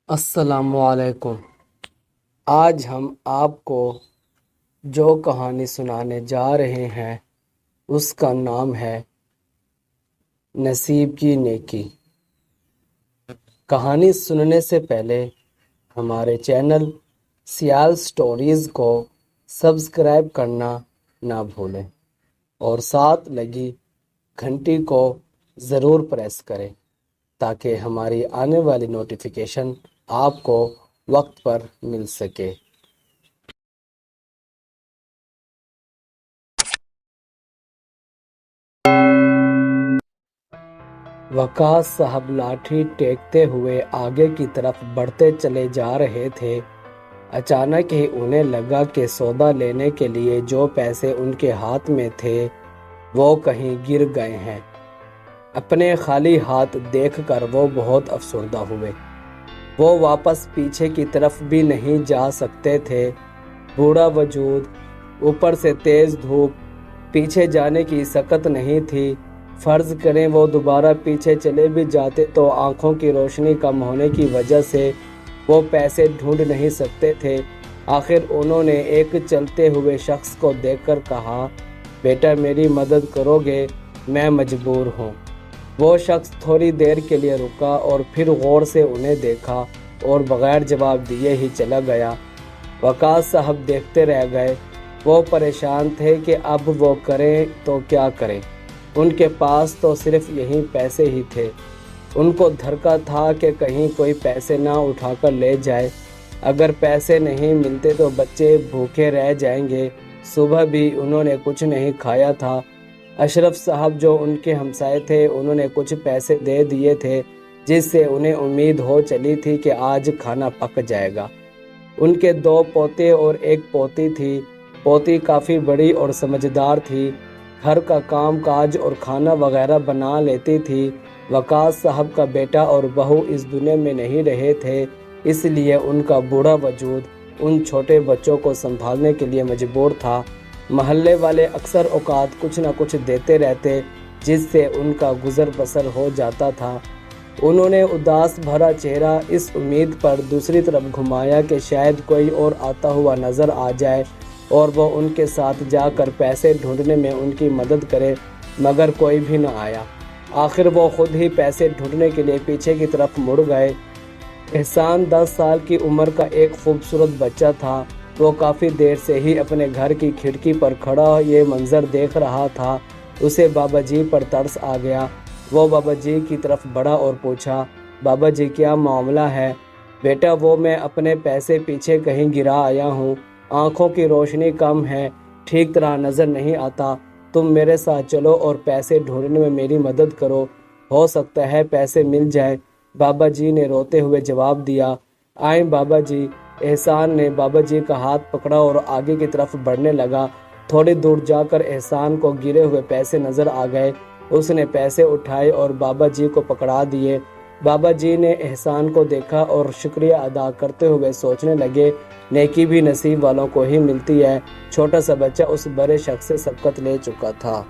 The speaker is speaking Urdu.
السلام علیکم۔ آج ہم آپ کو جو کہانی سنانے جا رہے ہیں اس کا نام ہے نصیب کی نیکی۔ کہانی سننے سے پہلے ہمارے چینل سیال سٹوریز کو سبسکرائب کرنا نہ بھولیں اور ساتھ لگی گھنٹی کو ضرور پریس کریں تاکہ ہماری آنے والی نوٹیفیکیشن آپ کو وقت پر مل سکے۔ وقاص صاحب لاٹھی ٹیکتے ہوئے آگے کی طرف بڑھتے چلے جا رہے تھے۔ اچانک ہی انہیں لگا کہ سودا لینے کے لیے جو پیسے ان کے ہاتھ میں تھے وہ کہیں گر گئے ہیں۔ اپنے خالی ہاتھ دیکھ کر وہ بہت افسردہ ہوئے۔ وہ واپس پیچھے کی طرف بھی نہیں جا سکتے تھے۔ بوڑھا وجود، اوپر سے تیز دھوپ، پیچھے جانے کی سکت نہیں تھی۔ فرض کریں وہ دوبارہ پیچھے چلے بھی جاتے تو آنکھوں کی روشنی کم ہونے کی وجہ سے وہ پیسے ڈھونڈ نہیں سکتے تھے۔ آخر انہوں نے ایک چلتے ہوئے شخص کو دیکھ کر کہا، بیٹا میری مدد کرو گے؟ میں مجبور ہوں۔ وہ شخص تھوڑی دیر کے لیے رکا اور پھر غور سے انہیں دیکھا اور بغیر جواب دیے ہی چلا گیا۔ وقاص صاحب دیکھتے رہ گئے۔ وہ پریشان تھے کہ اب وہ کریں تو کیا کریں۔ ان کے پاس تو صرف یہی پیسے ہی تھے۔ ان کو دھڑکا تھا کہ کہیں کوئی پیسے نہ اٹھا کر لے جائے۔ اگر پیسے نہیں ملتے تو بچے بھوکے رہ جائیں گے۔ صبح بھی انہوں نے کچھ نہیں کھایا تھا۔ اشرف صاحب جو ان کے ہمسائے تھے انہوں نے کچھ پیسے دے دیے تھے جس سے انہیں امید ہو چلی تھی کہ آج کھانا پک جائے گا۔ ان کے 2 پوتے اور 1 پوتی تھی۔ پوتی کافی بڑی اور سمجھدار تھی، گھر کا کام کاج اور کھانا وغیرہ بنا لیتی تھی۔ وقاص صاحب کا بیٹا اور بہو اس دنیا میں نہیں رہے تھے، اس لیے ان کا بوڑھا وجود ان چھوٹے بچوں کو سنبھالنے کے لیے مجبور تھا۔ محلے والے اکثر اوقات کچھ نہ کچھ دیتے رہتے جس سے ان کا گزر بسر ہو جاتا تھا۔ انہوں نے اداس بھرا چہرہ اس امید پر دوسری طرف گھمایا کہ شاید کوئی اور آتا ہوا نظر آ جائے اور وہ ان کے ساتھ جا کر پیسے ڈھونڈنے میں ان کی مدد کرے، مگر کوئی بھی نہ آیا۔ آخر وہ خود ہی پیسے ڈھونڈنے کے لیے پیچھے کی طرف مڑ گئے۔ احسان 10 سال کی عمر کا ایک خوبصورت بچہ تھا۔ وہ کافی دیر سے ہی اپنے گھر کی کھڑکی پر کھڑا یہ منظر دیکھ رہا تھا۔ اسے بابا جی پر ترس آ گیا۔ وہ بابا جی کی طرف بڑھا اور پوچھا، بابا جی کیا معاملہ ہے؟ بیٹا وہ میں اپنے پیسے پیچھے کہیں گرا آیا ہوں، آنکھوں کی روشنی کم ہے، ٹھیک طرح نظر نہیں آتا، تم میرے ساتھ چلو اور پیسے ڈھونڈنے میں میری مدد کرو، ہو سکتا ہے پیسے مل جائیں۔ بابا جی نے روتے ہوئے جواب دیا، آئیں بابا جی۔ احسان نے بابا جی کا ہاتھ پکڑا اور آگے کی طرف بڑھنے لگا۔ تھوڑی دور جا کر احسان کو گرے ہوئے پیسے نظر آ گئے۔ اس نے پیسے اٹھائے اور بابا جی کو پکڑا دیے۔ بابا جی نے احسان کو دیکھا اور شکریہ ادا کرتے ہوئے سوچنے لگے، نیکی بھی نصیب والوں کو ہی ملتی ہے۔ چھوٹا سا بچہ اس بڑے شخص سے سبقت لے چکا تھا۔